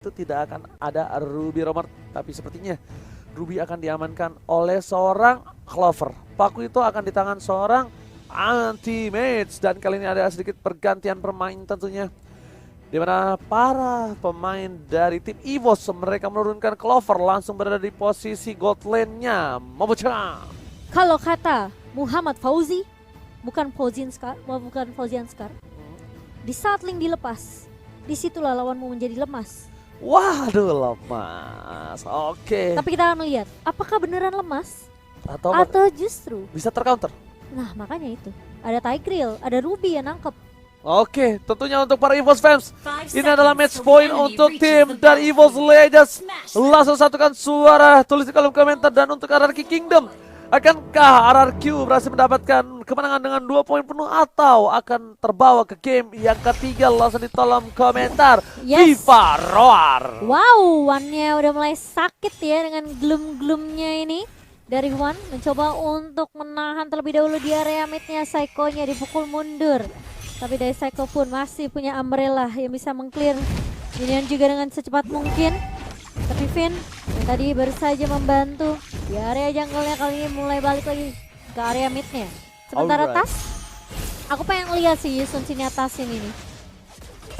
itu tidak akan ada Ruby Romer, tapi sepertinya Ruby akan diamankan oleh seorang Clover. Paku itu akan di tangan seorang Anti-Mage, dan kali ini ada sedikit pergantian pemain tentunya, di mana para pemain dari tim EVOS mereka menurunkan Clover langsung berada di posisi gold lane-nya. Momo-chan. Kalau kata Muhammad Fauzi, bukan Fauzian Scar, di saat link dilepas, disitulah lawanmu menjadi lemas. Waduh, lemas. Oke. Tapi kita akan lihat, apakah beneran lemas Atau justru bisa tercounter. Nah makanya itu, ada Tigreal, ada Ruby yang nangkep. Oke, tentunya untuk para EVOS fans, ini adalah match point untuk tim dari EVOS Legends. Langsung satukan suara, tulis di kolom komentar. Dan untuk RRQ Kingdom, akankah RRQ berhasil mendapatkan kemenangan dengan 2 poin penuh atau akan terbawa ke game yang ketiga? Langsung di kolom komentar. Yes. Viva Roar. Wow, One-nya udah mulai sakit ya dengan gloom-gloomnya ini. Dari One mencoba untuk menahan terlebih dahulu di area mid-nya. Psycho-nya dipukul mundur. Tapi dari Psycho pun masih punya Umbrella yang bisa meng-clear minion juga dengan secepat mungkin. Tapi Finn yang tadi baru saja membantu di area jungle-nya kali ini mulai balik lagi ke area mid-nya. Sementara Alright. Tas, aku pengen lihat sih Yusun sini Tas ini nih.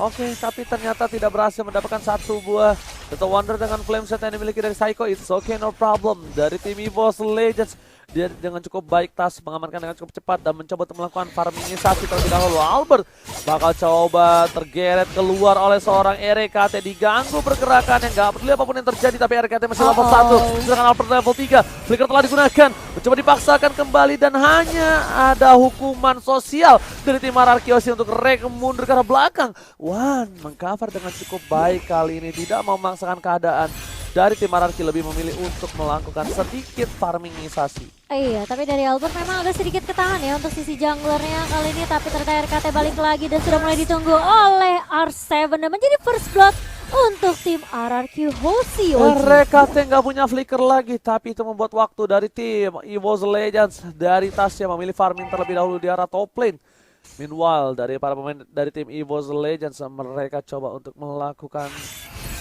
Oke, tapi ternyata tidak berhasil mendapatkan satu buah Total Wonder dengan flame set yang dimiliki dari Psycho. It's okay, no problem. Dari tim EVOS Legends, dia dengan cukup baik Tas mengamankan dengan cukup cepat dan mencoba untuk melakukan farmingisasi terlebih dahulu. Albert bakal coba tergeret keluar oleh seorang RKT, diganggu pergerakan yang gak peduli apapun yang terjadi, tapi RKT masih level 1, sedangkan Albert level 3. Flicker telah digunakan, mencoba dipaksakan kembali dan hanya ada hukuman sosial dari tim Ararkiosi untuk Rek mundur ke arah belakang. One mengcover dengan cukup baik kali ini, tidak mau memaksakan keadaan. Dari tim Ararki lebih memilih untuk melakukan sedikit farmingisasi. Iya, tapi dari Albert memang agak sedikit ketahan ya untuk sisi junglernya kali ini. Tapi ternyata RKT balik lagi dan sudah mulai ditunggu oleh R7 dan menjadi first blood untuk tim RRQ Hoshi. RKT nggak punya flicker lagi, tapi itu membuat waktu dari tim EVOS Legends. Dari Tasya memilih farming terlebih dahulu di arah top lane. Meanwhile, dari para pemain dari tim EVOS Legends, mereka coba untuk melakukan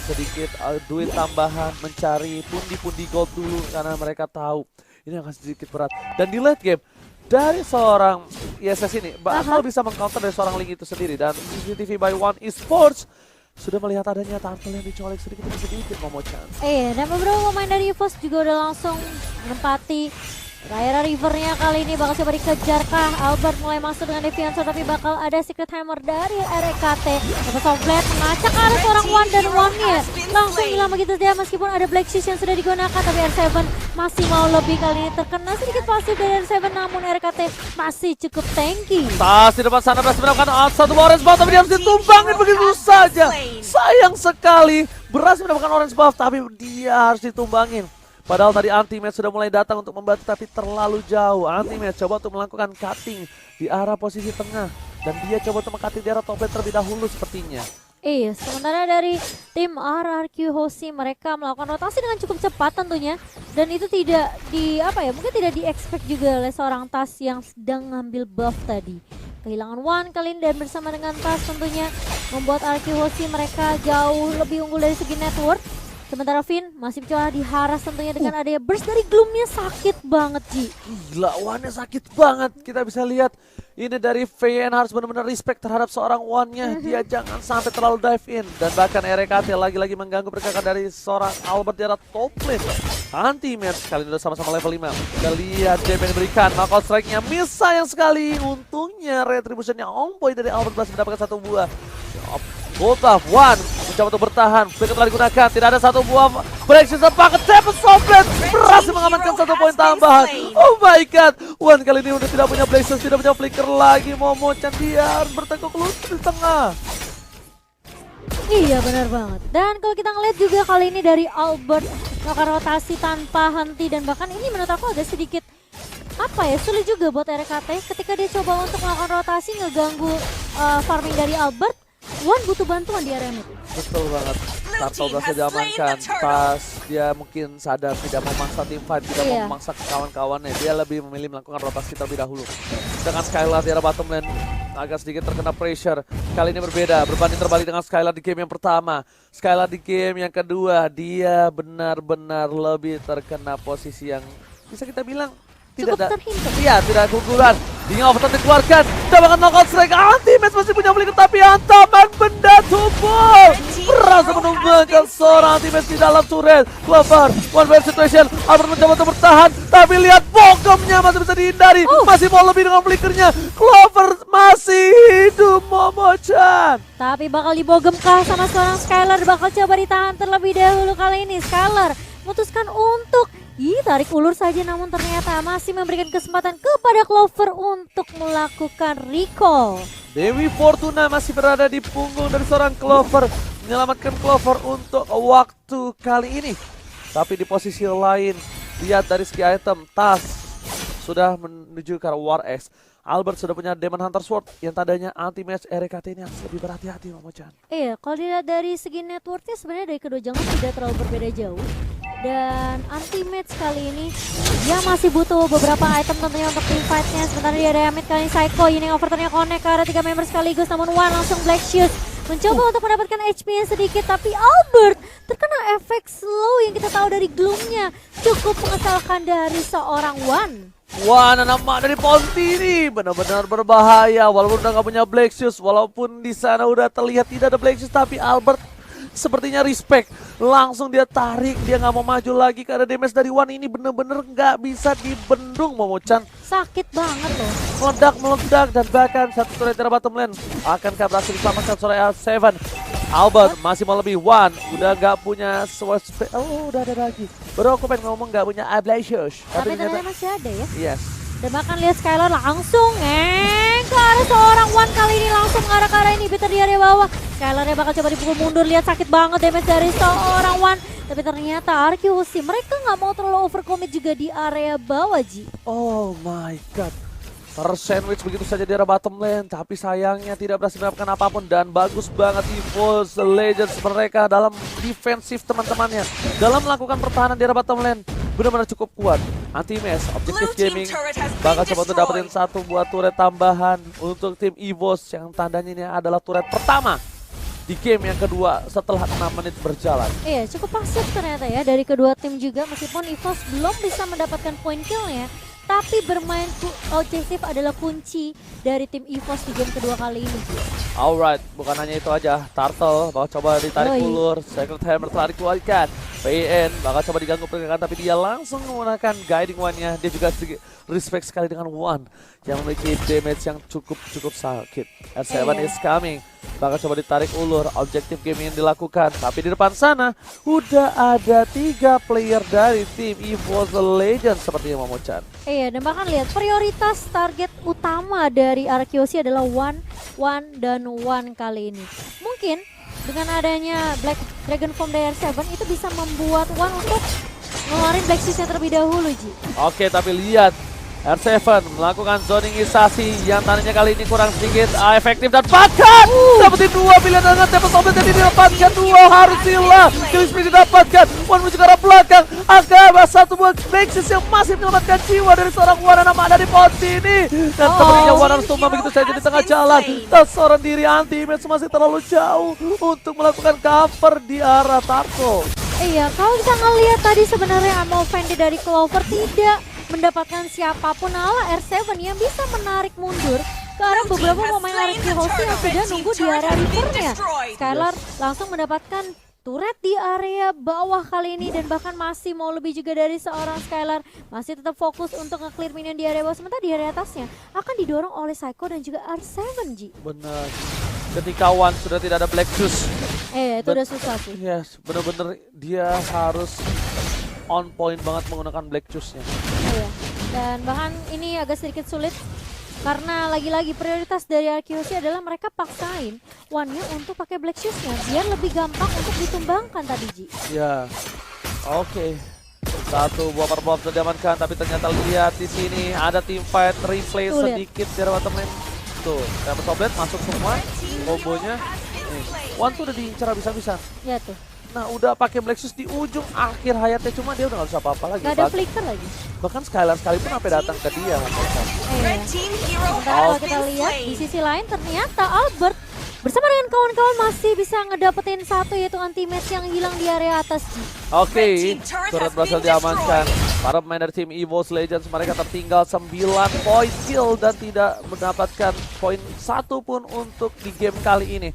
sedikit duit tambahan, mencari pundi-pundi gold dulu karena mereka tahu ini akan sedikit berat. Dan di late game dari seorang ISS ini bakal bisa mengcounter dari seorang Link itu sendiri. Dan CCTV by One Esports sudah melihat adanya turtle yang dicolek sedikit demi sedikit, Momo-chan. Iya, dan beberapa pemain dari EVOS juga udah langsung menempati Raira Rivernya kali ini. Bakal coba dikejarkah? Albert mulai masuk dengan Deviancer, tapi bakal ada Secret Hammer dari RKT. Tapi Softblade mengacak ke arah seorang One dan One-nya langsung hilang begitu saja meskipun ada Black Shish yang sudah digunakan. Tapi R7 masih mau lebih, kali ini terkena sedikit pasif dari R7, namun RKT masih cukup tanky. Tas di depan sana berhasil mendapatkan satu orange buff, tapi dia harus ditumbangin begitu saja. Sayang sekali berhasil mendapatkan orange buff, tapi dia harus ditumbangin. Padahal tadi Anti-Mage sudah mulai datang untuk membantu, tapi terlalu jauh. Anti-Mage coba untuk melakukan cutting di arah posisi tengah. Dan dia coba untuk meng-cutting di arah top lane terlebih dahulu sepertinya. Iya, sementara dari tim RRQ Hoshi mereka melakukan rotasi dengan cukup cepat tentunya. Dan itu tidak mungkin tidak di-expect juga oleh seorang Tas yang sedang ngambil buff tadi. Kehilangan One kali ini dan bersama dengan Tas tentunya membuat RRQ Hoshi mereka jauh lebih unggul dari segi network. Sementara Finn masih mencoba diharas tentunya dengan adanya burst dari Gloom-nya. Sakit banget, Ji. Gila, One-nya sakit banget. Kita bisa lihat ini dari VN harus benar-benar respect terhadap seorang One-nya. Dia jangan sampai terlalu dive in. Dan bahkan RKT lagi-lagi mengganggu pergerakan dari seorang Albert di arah top lane. Anti-Mage kali ini udah sama-sama level 5. Kita lihat DP yang diberikan. Maka strike-nya miss sayang sekali. Untungnya retribution-nya on point dari Albert berhasil mendapatkan satu buah. Ultaf One mencoba untuk bertahan, Flicker telah digunakan, tidak ada satu buah breakshield sepaket, Seven Softblade berhasil mengamankan satu poin tambahan. Oh my god, One kali ini udah tidak punya Blaze, tidak punya Flicker lagi. Momo-chan dia harus bertengkuk lutut di tengah. Iya benar banget. Dan kalau kita ngeliat juga kali ini dari Albert melakukan rotasi tanpa henti, dan bahkan ini menurut aku agak sedikit sulit juga buat RKT ketika dia coba untuk melakukan rotasi ngeganggu farming dari Albert. One butuh bantuan di area mid. Betul banget. Turtle berhasil diamankan. Tas dia mungkin sadar tidak memaksa tim fight, tidak mau memaksa kawan-kawannya. Dia lebih memilih melakukan rotasi terlebih dahulu. Dengan Skylar di arah bottom lane, agak sedikit terkena pressure. Kali ini berbeda, berbanding terbalik dengan Skylar di game yang pertama. Skylar di game yang kedua, dia benar-benar lebih terkena posisi yang bisa kita bilang tidak Cukup ada. terhimpit. Iya, tidak ada keunggulan. Dia overturn dikeluarkan. Dapat knockout strike. Anti-Match masih punya flicker, tapi hantaman benda tubuh berhasil menumbangkan seorang Anti-Match di dalam turret. Clover, one way situation. Albert mencoba untuk bertahan, tapi lihat bokomnya masih bisa dihindari. Masih mau lebih dengan flickernya. Clover masih hidup, Momo-chan. Tapi bakal dibogemkah sama seorang Skylar, bakal coba ditahan terlebih dahulu kali ini. Skylar memutuskan untuk tarik ulur saja, namun ternyata masih memberikan kesempatan kepada Clover untuk melakukan recall. Dewi Fortuna masih berada di punggung dari seorang Clover, menyelamatkan Clover untuk waktu kali ini. Tapi di posisi lain, lihat dari segi item, Tas sudah menuju ke arah War X. Albert sudah punya Demon Hunter Sword yang tandanya anti-match RKT ini harus lebih berhati-hati, Momo-chan. Iya, kalau dilihat dari segi networknya sebenarnya dari kedua jungle tidak terlalu berbeda jauh. Dan anti-match kali ini dia masih butuh beberapa item tentunya untuk team fight-nya. Sementara di area mid kali ini Psycho ini overturn-nya connect ke arah 3 member sekaligus, namun One langsung Black Shoes mencoba untuk mendapatkan HP-nya sedikit, tapi Albert terkena efek slow yang kita tahu dari Gloom-nya. Cukup mengesalkan dari seorang One. Wah, nama dari Ponti ini benar-benar berbahaya. Walaupun udah gak punya Black Shoes, walaupun di sana udah terlihat tidak ada Black Shoes, tapi Albert sepertinya respect. Langsung dia tarik, dia nggak mau maju lagi karena damage dari One ini bener-bener nggak bisa dibendung, Momo-chan. Sakit banget loh. Meledak dan bahkan satu turret dari bottom lane akankah berhasil diselamatkan oleh L7. Albert masih mau lebih. One udah nggak punya sword spell. Oh, udah ada lagi. Baru aku pengen ngomong nggak punya Ablasius. Tapi ternyata masih ada ya. Yes. Dan bahkan lihat Skylar langsung ke arah seorang One kali ini, langsung ke arah inhibitor di area bawah. Skylarnya bakal coba dipukul mundur, lihat sakit banget damage dari seorang One. Tapi ternyata RQC mereka nggak mau terlalu overcommit juga di area bawah, Ji. Oh my god. Tersandwich begitu saja di arah bottom lane, tapi sayangnya tidak berhasil mendapatkan apapun. Dan bagus banget EVOS Legends mereka dalam defensif teman-temannya, dalam melakukan pertahanan di arah bottom lane. Benar-benar cukup kuat. Anti-Match, Objective Gaming bakal coba untuk dapetin satu buah turret tambahan untuk tim EVOS yang tandanya ini adalah turret pertama di game yang kedua setelah 6 menit berjalan. Iya, cukup pasif ternyata ya dari kedua tim juga, meskipun EVOS belum bisa mendapatkan point kill-nya. Tapi bermain objektif adalah kunci dari tim EVOS di game kedua kali ini. Alright, bukan hanya itu aja. Turtle bakal coba ditarik ulur. Secret Hammer telah dikeluarkan. PN bakal coba diganggu pergerakan, tapi dia langsung menggunakan Guiding One-nya. Dia juga sedikit respect sekali dengan One yang memiliki damage yang cukup sakit. R7 is coming. Bakal coba ditarik ulur, objektif game yang dilakukan. Tapi di depan sana udah ada 3 player dari tim EVOS Legends seperti yang Momo-chan. Iya, dan bahkan lihat prioritas target utama dari RQC adalah One dan One kali ini. Mungkin dengan adanya Black Dragon Form dari R7 itu bisa membuat One untuk ngeluarin Black Shoes-nya terlebih dahulu, Ji. Oke, tapi lihat R7 melakukan zoningisasi yang tandanya kali ini kurang sedikit efektif dan bahkan dapetin 2 pilihan dengan Tempest Orbit yang didapatkan 2 harus hilang. Kill spree didapatkan, One menuju ke arah belakang. Agak satu buah Nexus yang masih menyelamatkan jiwa dari seorang One nama dari Ponti ini. Dan sepertinya One harus tumbang begitu saja di tengah jalan. Dan seorang diri Anti-Match masih terlalu jauh untuk melakukan cover di arah Tarko. Iya, kalau kita ngelihat tadi sebenarnya Ammo Fendi dari Clover tidak mendapatkan siapapun, ala R7 yang bisa menarik mundur ke arah beberapa pemain RQC yang sudah nunggu di area rivernya. Skylar langsung mendapatkan turret di area bawah kali ini, dan bahkan masih mau lebih juga dari seorang Skylar. Masih tetap fokus untuk nge-clear minion di area bawah, sementara di area atasnya akan didorong oleh Psycho dan juga R7, Ji. Benar. Ketika One sudah tidak ada Black Shoes. Itu udah susah sih. Yes, bener-bener dia harus on point banget menggunakan Black Shoes-nya. Iya. Dan bahkan ini agak sedikit sulit karena lagi-lagi prioritas dari RQC adalah mereka paksain One-nya untuk pakai Black Shoes-nya biar lebih gampang untuk ditumbangkan tadi, Ji. Ya. Oke. Satu buah purple sudah diamankan, tapi ternyata lihat di sini ada team fight replay sedikit dari bottom lane. Tuh, Tempest Orbit masuk semua kombonya. Nih, One tuh udah diincar habis-habisan. Ya tuh. Nah udah pakai Black Shoes di ujung akhir hayatnya, cuma dia udah gak bisa apa-apa lagi. Gak ada flicker lagi. Bahkan Skylar sekalipun sampai datang ke dia. Red team hero Sementara kalau has kita been lihat di slain. sisi lain ternyata Albert bersama dengan kawan-kawan masih bisa ngedapetin satu, yaitu anti-match yang hilang di area atas. Oke, turret berhasil diamankan. Para pemain dari tim EVOS Legends mereka tertinggal 9 poin kill dan tidak mendapatkan poin satu pun untuk di game kali ini.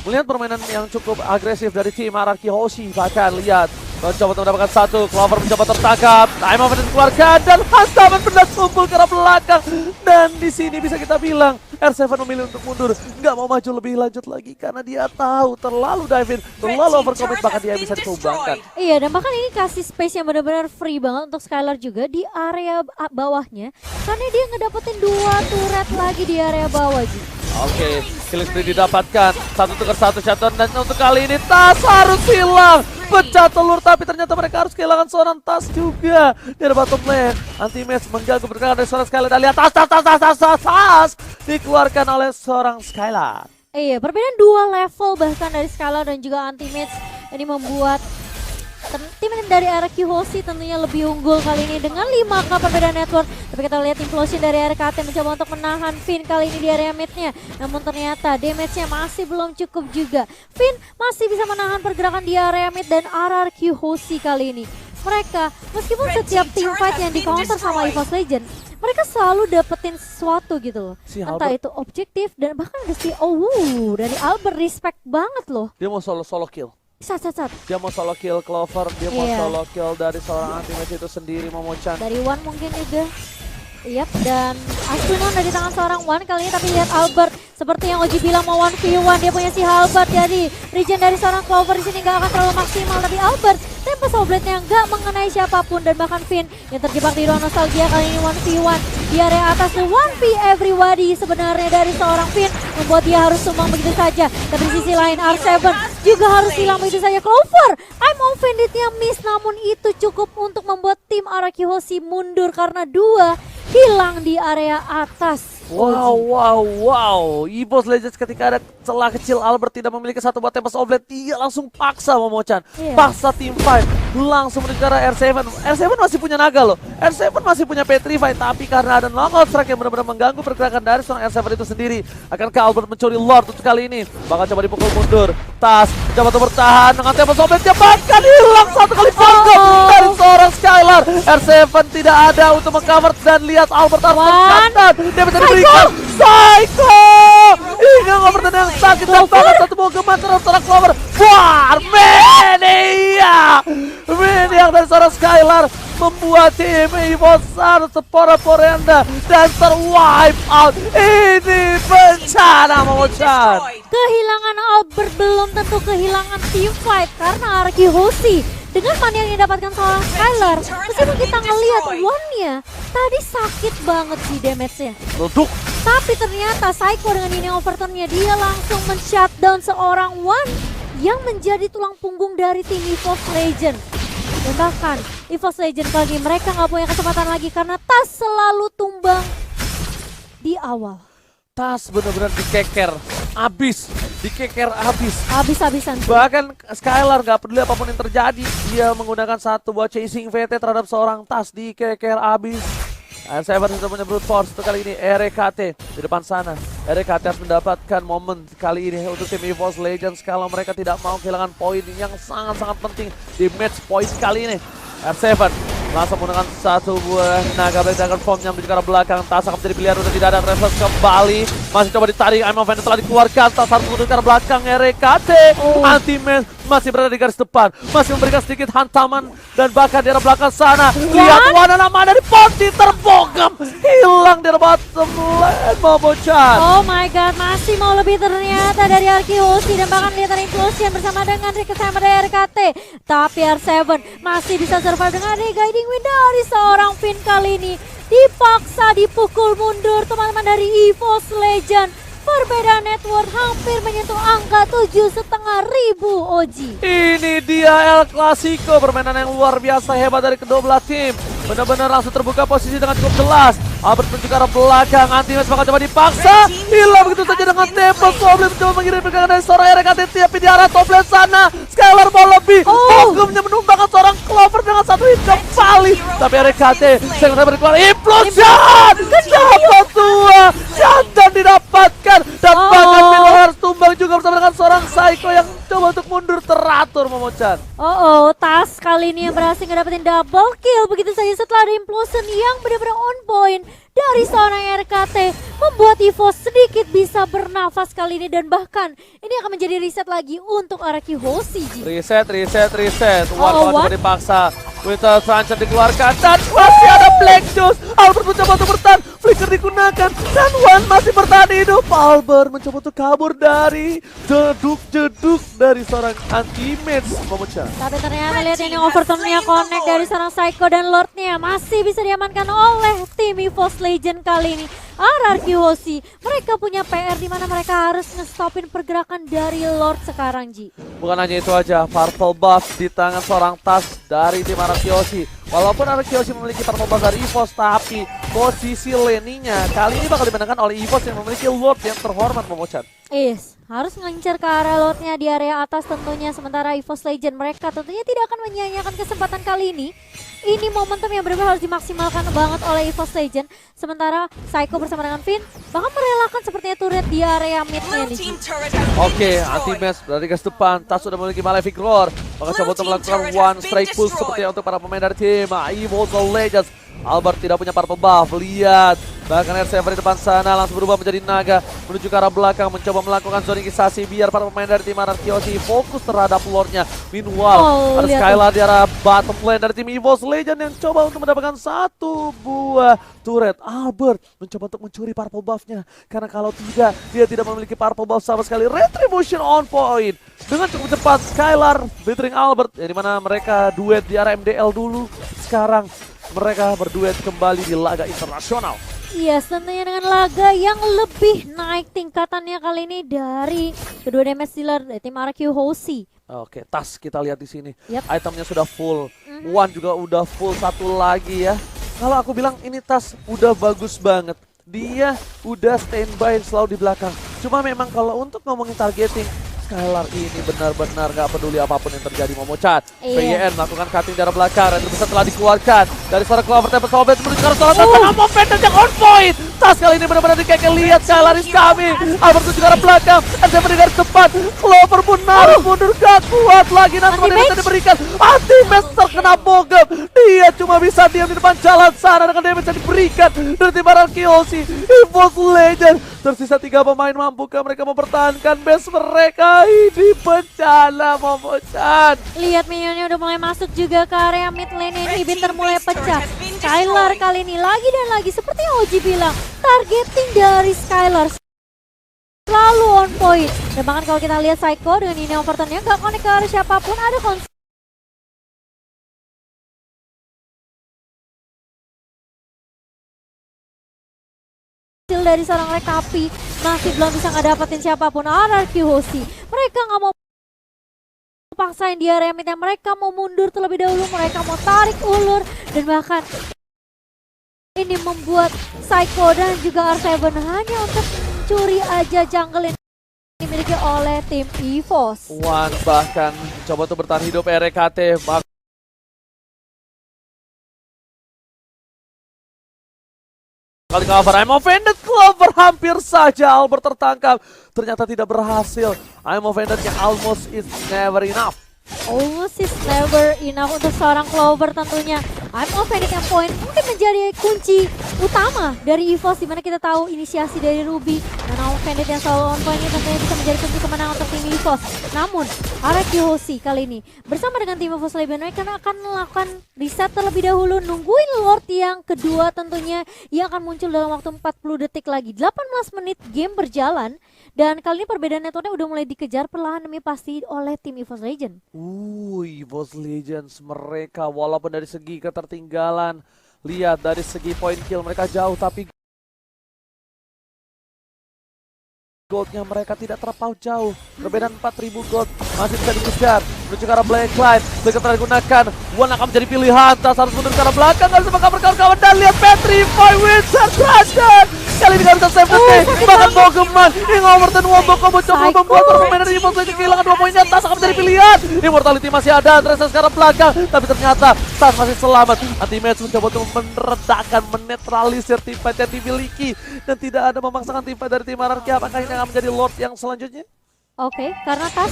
Melihat permainan yang cukup agresif dari tim Araki Hoshi, bahkan lihat mencoba untuk mendapatkan satu, Clover mencoba tertangkap, time of dikeluarkan dan hantaman benda kumpul ke arah belakang. Dan di sini bisa kita bilang R7 memilih untuk mundur, nggak mau maju lebih lanjut lagi karena dia tahu terlalu dive in, terlalu overcommit, bahkan dia bisa ditumbangkan. Iya, dan bahkan ini kasih space yang benar-benar free banget untuk Skylar juga di area bawahnya, karena dia ngedapetin 2 turret lagi di area bawah juga. Oke, killing spree didapatkan. 1-1 shutdown dan untuk kali ini Tas harus hilang. Pecah telur, tapi ternyata mereka harus kehilangan seorang Tas juga. Dari bottom lane, anti-match mengganggu pergerakan dari seorang Skylar. Dan lihat Tas dikeluarkan oleh seorang Skylar. Iya, perbedaan 2 level bahkan dari Skylar dan juga anti-match. Ini membuat tim dari RQ Hoshi tentunya lebih unggul kali ini dengan 5k perbedaan network. Tapi kita lihat implosion dari RKT mencoba untuk menahan Finn kali ini di area mid-nya. Namun ternyata damage-nya masih belum cukup juga. Finn masih bisa menahan pergerakan di area mid dan RRQ Hoshi kali ini. Mereka meskipun setiap team fight yang di counter sama EVOS Legend, mereka selalu dapetin sesuatu gitu loh. Si Entah Albert, itu objektif dan bahkan ada si dari Albert, respect banget loh. dia mau solo kill. Sat. Dia mau solo kill Clover, dia mau Iya. solo kill dari seorang anti-match itu sendiri, Momo-chan. Dari Wan mungkin juga. Yap, dan Asuna dari tangan seorang Wan kali ini, tapi lihat Albert seperti yang Oji bilang mau 1v1, dia punya si Halbert, jadi regen dari seorang Clover di sini gak akan terlalu maksimal, tapi Albert Tempest Oblet-nya nggak mengenai siapapun dan bahkan Finn yang terjebak di ruang nostalgia kali ini 1v1 di area atas, the 1v everybody sebenarnya dari seorang Finn membuat dia harus sumbang begitu saja. Tapi di sisi lain R7 juga harus hilang begitu saja. Clover, I'm offended-nya miss, namun itu cukup untuk membuat tim Araki Hoshi mundur karena 2 hilang di area atas. Wow. EVOS Legends ketika ada celah kecil, Albert tidak memiliki satu buat Tempest Oblet, dia langsung paksa Momo-chan. Iya. Paksa team fight, langsung menuju ke arah R7. R7 masih punya naga loh, R7 masih punya Petrify, tapi karena ada knockout strike yang benar-benar mengganggu pergerakan dari seorang R7 itu sendiri. Akankah Albert mencuri Lord untuk kali ini? Bakal coba dipukul mundur. Tas coba untuk bertahan dengan Tempest Oblet, dia bahkan hilang satu kali panggung dari seorang Skylar. R7 tidak ada untuk mengcover dan lihat Albert harus mencatat. Dia bisa diberikan Psycho! Hingga ngobrol yang sakit dan banget satu buah gemat terhadap seorang Clover. Wah, Mania dari seorang Skylar membuat tim EVOS harus sepora-porenda dan terwipe out. Ini bencana, Momo-chan. Kehilangan Albert belum tentu kehilangan team fight karena Araki Hoshi dengan mania yang didapatkan seorang Skylar, meskipun kita ngelihat one-nya tadi sakit banget sih damage-nya. Duduk. Tapi ternyata Psycho dengan ini overturn-nya dia langsung men-shutdown seorang One yang menjadi tulang punggung dari tim EVOS Legend. Dan bahkan EVOS Legend kali ini mereka nggak punya kesempatan lagi karena Tas selalu tumbang di awal. Tas benar-benar dikeker abis. Habis-habisan. Bahkan Skylar gak peduli apapun yang terjadi, dia menggunakan satu buat chasing VT terhadap seorang Tas, dikeker abis. R7 sudah punya brute force untuk kali ini. RKT di depan sana. RKT harus mendapatkan momen kali ini untuk tim EVOS Legends kalau mereka tidak mau kehilangan poin yang sangat-sangat penting di match point kali ini. R7 langsung menggunakan satu buah naga blade dragon formnya menuju ke arah belakang. Tas akan menjadi pilihan untuk tidak ada reverse kembali. Masih coba ditarik, I'm Offender telah dikeluarkan. Tas harus menuju ke arah belakang. RKT anti-man masih berada di garis depan, masih memberikan sedikit hantaman dan bahkan di arah belakang sana. Lihat Wana nama dari Ponti terbogam, hilang di bottom lane, Momo-chan. Oh my god, masih mau lebih ternyata dari Araki Hoshi dan bahkan lihat implosion bersama dengan Ricket Hammer dari RKT. Tapi R7 masih bisa survive dengan guiding wind dari seorang Finn kali ini. Dipaksa dipukul mundur teman-teman dari EVOS Legend. Perbedaan net worth hampir menyentuh angka 7.500 Oji. Ini dia El Clasico, permainan yang luar biasa hebat dari kedua belah tim. Benar-benar langsung terbuka posisi dengan cukup jelas. Albert menuju ke arah belakang, Anti-Match bakal coba dipaksa. Hilang begitu saja dengan tempo. Soblin mencoba mengirim pergerakan dari seorang RKT, tapi di arah top lane sana. Skylar mau lebih. Bogumnya menumbangkan seorang Clover dengan satu hit kembali. Tapi RKT segera berkeluar implosion. Dapat dua. Jangan didapatkan. Dan bahkan Milo harus tumbang juga bersama dengan seorang Psycho yang coba untuk mundur teratur, Momochan. Tas kali ini yang berhasil ngedapetin double kill begitu saja setelah ada implosion yang benar-benar on point dari seorang RKT, membuat EVOS sedikit bisa bernafas kali ini, dan bahkan ini akan menjadi reset lagi untuk Araki Hoshi. Reset. One coba dipaksa. Winter Cruncher dikeluarkan dan masih ada Black Juice. Albert mencoba untuk bertahan, flicker digunakan dan One masih bertahan hidup. Albert mencoba untuk kabur dari jeduk-jeduk dari seorang Anti-Match, Momochan. Tapi ternyata lihat ini overturn-nya connect dari seorang Psycho, dan Lordnya masih bisa diamankan oleh tim EVOS Legend kali ini. Araki Hoshi, mereka punya PR di mana mereka harus ngestopin pergerakan dari Lord sekarang, Ji. Bukan hanya itu aja, purple buff di tangan seorang Tas dari tim Araki Hoshi. Walaupun Araki Hoshi memiliki purple buff dari EVOS, tapi posisi lane-nya kali ini bakal dimenangkan oleh EVOS yang memiliki Lord yang terhormat, Momochan. Harus ngincer ke arah Lordnya di area atas tentunya, sementara EVOS Legend mereka tentunya tidak akan menyia-nyiakan kesempatan kali ini. Ini momentum yang benar-benar harus dimaksimalkan banget oleh EVOS Legend. Sementara Psycho bersama dengan Finn bahkan merelakan sepertinya turret di area mid-nya Blue nih. team turret has been Oke, destroyed. Anti-Match dari garis depan. Tas sudah memiliki Malefic Roar. Maka coba untuk melakukan one strike push seperti untuk para pemain dari tim EVOS Legends. Albert tidak punya purple buff, lihat. Bahkan R7 di depan sana langsung berubah menjadi naga, menuju ke arah belakang, mencoba melakukan zoningisasi biar para pemain dari tim Araki Hoshi fokus terhadap lordnya. Meanwhile, ada Skylar di arah bottom lane dari tim EVOS Legend yang coba untuk mendapatkan satu buah turret. Albert mencoba untuk mencuri purple buffnya, karena kalau tidak, dia tidak memiliki purple buff sama sekali. Retribution on point. Dengan cukup cepat, Skylar bettering Albert, yang dimana mereka duet di arah MDL dulu. Sekarang mereka berduet kembali di laga internasional. Tentunya dengan laga yang lebih naik tingkatannya kali ini dari kedua damage dealer dari tim Araki Hoshi. Oke, Tas kita lihat di sini. Yep. Itemnya sudah full. One juga udah full, satu lagi ya. Kalau aku bilang ini Tas udah bagus banget. Dia udah standby selalu di belakang. Cuma memang kalau untuk ngomongin targeting, Skylar ini benar-benar gak peduli apapun yang terjadi, Momochan. PYN melakukan cutting dari belakang, dan besar telah dikeluarkan dari suara Clover Temple Sobet menuju ke arah seorang tengah Movement yang on point. Tas kali ini benar-benar dikeke, lihat Skylar is coming. Albert menuju ke arah belakang, dan saya mendengar cepat. Clover pun narik mundur, gak kuat lagi. Nanti bisa diberikan. Anti-Match terkena bogem. Dia cuma bisa diam di depan jalan sana dengan damage yang diberikan dari tim Araki Hoshi. EVOS Legend tersisa 3 pemain, mampukah mereka mempertahankan base mereka? Ini bencana, Momochan. Lihat minionnya udah mulai masuk juga ke area mid lane ini, Binter mulai pecah. Skylar kali ini lagi dan lagi seperti yang Oji bilang, targeting dari Skylar selalu on point. Dan bahkan kalau kita lihat Psycho dengan ini overturn-nya gak connect ke arah siapapun, ada dari seorang Rek, tapi masih belum bisa ngedapetin siapapun. Araki Hoshi, mereka nggak mau paksain di area mid, mereka mau mundur terlebih dahulu, mereka mau tarik ulur, dan bahkan ini membuat Psycho dan juga R7 hanya untuk mencuri aja jungle yang dimiliki oleh tim EVOS. One bahkan coba untuk bertahan hidup RKT. Kali cover, I'm offended. Clover hampir saja Albert tertangkap. Ternyata tidak berhasil. I'm offended yang almost is never enough. Almost is never enough untuk seorang Clover tentunya. I'm offended yang point mungkin menjadi kunci utama dari EVOS, dimana kita tahu inisiasi dari Ruby dan I'm offended yang selalu on point ini tentunya bisa menjadi kunci kemenangan untuk tim EVOS. Namun Araki Hoshi kali ini bersama dengan tim EVOS Legends mereka akan melakukan reset terlebih dahulu, nungguin Lord yang kedua tentunya yang akan muncul dalam waktu 40 detik lagi. 18 menit game berjalan dan kali ini perbedaan networknya udah mulai dikejar perlahan demi pasti oleh tim EVOS Legends. EVOS Legends mereka walaupun dari segi ketertinggalan, lihat dari segi point kill mereka jauh, tapi Goldnya mereka tidak terpaut jauh. Perbedaan 4.000 gold masih bisa dikejar. Menuju ke arah Blacklight. Blacklight telah digunakan. One akan menjadi pilihan. Tas harus mundur ke arah belakang. Gak bisa mengcover kawan-kawan. Dan lihat Petrify Wizard Dragon. Kali ini gak bisa save the day. Bahkan Bogeman. Yang Overton Wombo combo coba membuat permainan dari Evo Legends kehilangan 2 poinnya. Tas akan menjadi pilihan. Immortality masih ada. Tracer sekarang belakang. Tapi ternyata Tas masih selamat. Anti-match mencoba untuk meredakan, menetralisir teamfight yang dimiliki. Dan tidak ada memaksakan teamfight dari tim Ararki. Apakah ini akan menjadi Lord yang selanjutnya? Oke, karena Tas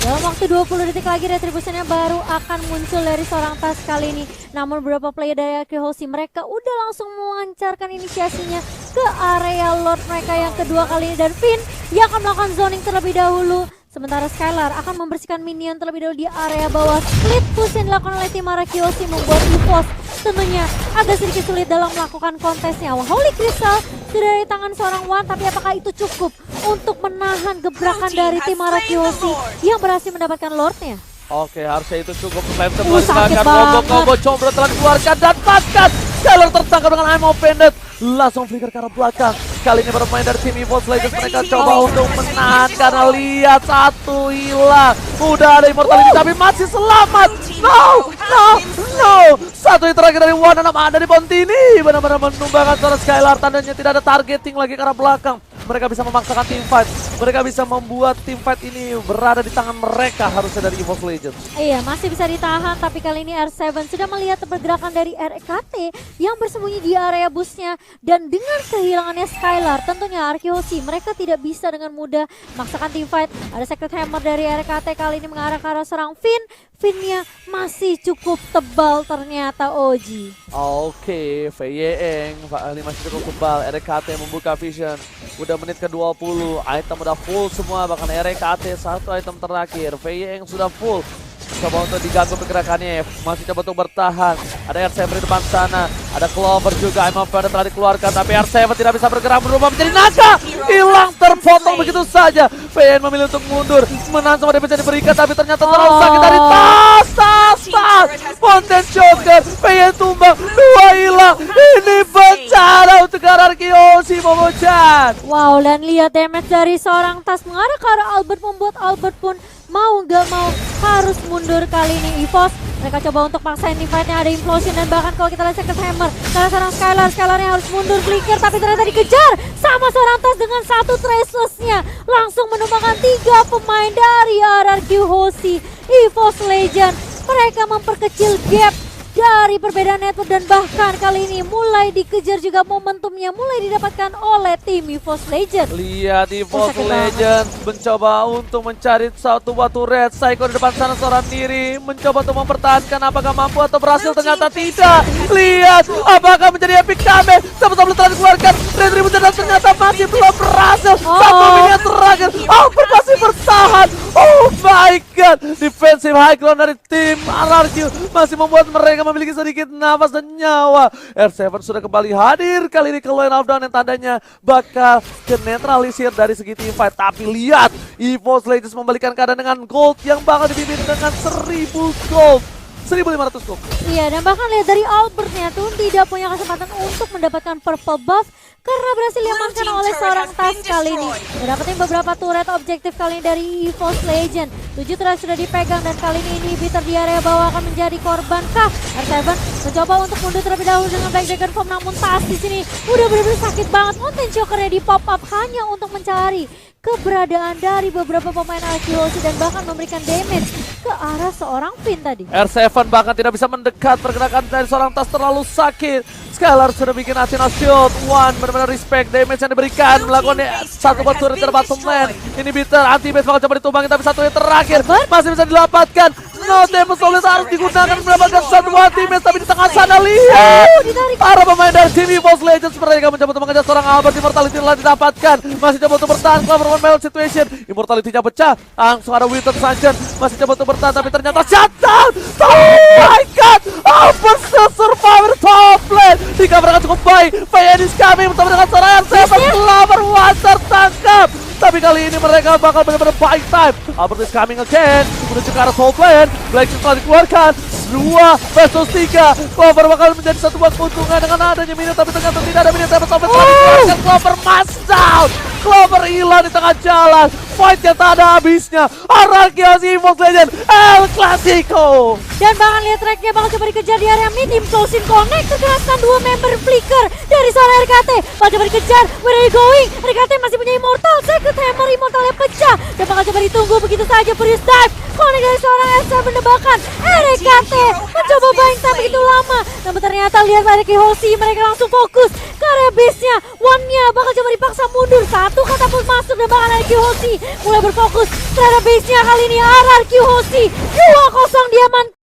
dalam waktu 20 detik lagi retributionnya baru akan muncul dari seorang Tas kali ini. Namun beberapa player dari Arkehosi mereka udah langsung melancarkan inisiasinya ke area Lord mereka yang kedua kali ini. Dan Finn yang akan melakukan zoning terlebih dahulu. Sementara Skylar akan membersihkan minion terlebih dahulu di area bawah. Split push yang dilakukan oleh tim Arkehosi membuat EVOS tentunya agak sedikit sulit dalam melakukan kontesnya. Holy Crystal sudah dari tangan seorang Wan, tapi apakah itu cukup untuk menahan gebrakan dari tim Arkehosi yang berhasil mendapatkan Lordnya? Oke, harusnya itu cukup. Flame sebelah sakit silakan. Combo banget. Combro telah dikeluarkan dan Pascal Skylar tertangkap dengan I'm Offended. Langsung flicker ke arah belakang. Kali ini bermain dari tim EVO Legends. Mereka coba untuk menahan karena lihat satu hilang. Udah ada Immortality tapi masih selamat. No. Satu yang terakhir dari Wan ada di Bontini. Benar-benar menumbangkan suara Skylar. Tandanya tidak ada targeting lagi ke arah belakang. Mereka bisa memaksakan teamfight. Mereka bisa membuat teamfight ini berada di tangan mereka harusnya dari EVO Legends. Iya, masih bisa ditahan, tapi kali ini R7 sudah melihat pergerakan dari RKT yang bersembunyi di area busnya. Dan dengan kehilangannya Skylar, tentunya Arkehosi mereka tidak bisa dengan mudah memaksakan teamfight. Ada Secret Hammer dari RKT kali ini mengarah ke arah serang Finn. Finnnya masih cukup tebal ternyata Oji. Oke, Feyeng ini masih cukup tebal. RKT membuka vision. Udah menit ke-20, item udah full semua, bahkan RKT satu item terakhir. Feyeng sudah full. Coba untuk diganggu pergerakannya, masih coba untuk bertahan. Ada R7 di depan sana, ada Clover juga. Emang pada telah dikeluarkan, tapi R7 tidak bisa bergerak, berubah menjadi naga. Hilang, terpotong begitu saja. Feyeng memilih untuk mundur, menahan sama dia bisa diberikan, tapi ternyata terlalu sakit dari Tas. Fontaine Joker, Feyeng tumbang, 2 hilang. Ini bencana untuk Arkehosi Momochan. Wow, dan lihat damage dari seorang Tas mengarah ke arah Albert membuat Albert pun mau gak mau harus mundur kali ini. EVOS mereka coba untuk paksain teamfightnya, ada implosion dan bahkan kalau kita lihat Secret Hammer karena seorang Skylarnya harus mundur flicker, tapi ternyata dikejar sama seorang Tas dengan satu Traceless-nya. Langsung menumbangkan 3 pemain dari Arkehosi. EVOS Legend mereka memperkecil gap dari perbedaan network dan bahkan kali ini mulai dikejar juga momentumnya mulai didapatkan oleh tim EVOS Legends. Lihat EVOS Legends mencoba untuk mencari satu batu red. Psycho di depan sana seorang diri mencoba untuk mempertahankan, apakah mampu atau berhasil, ternyata tidak. Lihat apakah menjadi epic comeback. Sama-sama telah dikeluarkan Retribution dan ternyata masih belum berhasil. Satu minion terakhir, Albert masih bertahan. Oh my god, defensive high ground dari tim RRQ masih membuat mereka memiliki sedikit nafas dan nyawa. R7 sudah kembali hadir kali ini ke line of down yang tandanya bakal kenetralisir dari segi teamfight. Tapi lihat, EVOS Legends membalikan keadaan dengan gold yang bakal dipimpin dengan 1000 gold. 1500 gold. Iya, dan bahkan lihat dari Albertnya tuh tidak punya kesempatan untuk mendapatkan purple buff karena berhasil diamankan oleh seorang Tas kali ini. Mendapatkan beberapa turret objektif kali ini dari EVOS Legend. 7 turret sudah dipegang dan kali ini inhibitor di area bawah akan menjadi korban kah? R7 mencoba untuk mundur terlebih dahulu dengan Black Dragon Form, namun Tas di sini udah benar-benar sakit banget. Mountain Choker-nya di pop up hanya untuk mencari keberadaan dari beberapa pemain Arkehosi dan bahkan memberikan damage ke arah seorang Finn tadi. R7 bahkan tidak bisa mendekat, pergerakan dari seorang Tas terlalu sakit. Skylar sudah bikin Athena shield. One benar-benar respect damage yang diberikan, melakukan satu batu turret dari bottom lane. Inhibitor anti-base bakal coba ditumbangin, tapi satu yang terakhir masih bisa didapatkan. No damage solid harus digunakan mendapatkan satu anti-base, tapi di tengah sana lihat para pemain dari tim EVOS Legends mereka mencoba untuk mengejar seorang Albert. Immortality telah didapatkan, masih coba untuk bertahan. Clover one battle situation, Immortality-nya pecah, langsung ada Winter Sunshine masih coba untuk bertahan, tapi ternyata shutdown. Oh my god, Albert still survivor top lane. Dikabarkan cukup baik, Feyeng is coming bersama dengan seorang R7. Clover one tertangkap, tapi kali ini mereka bakal benar-benar buying time. Albert is coming again, menuju ke arah top lane. Black telah dikeluarkan, 2 versus 3. Clover bakal menjadi satu buat keuntungan dengan adanya minion, tapi ternyata tidak ada minion. Tapi Clover telah dikeluarkan, Clover must down. Clover hilang di tengah jalan. Fight yang tak ada habisnya. Ararkios Evox Legend El Clasico. Dan bahkan lihat tracknya bakal coba dikejar di area mid. Implosion Connect terkenaskan dua member Flicker dari seorang RKT. Bakal coba dikejar, where are you going? RKT masih punya Immortal, Secret Hammer Immortalnya pecah. Dan bakal coba ditunggu begitu saja Priest Dive. Connect dari seorang Elsa mendebakan. RKT mencoba buying time begitu lama. Namun ternyata lihat ada Kihoshi, mereka langsung fokus ke area base-nya. One-nya bakal coba dipaksa mundur. Satu katapult masuk dan bahkan ada Kihoshi mulai berfokus terhadap base-nya. Kali ini RRQ Hoshi 2-0 diaman.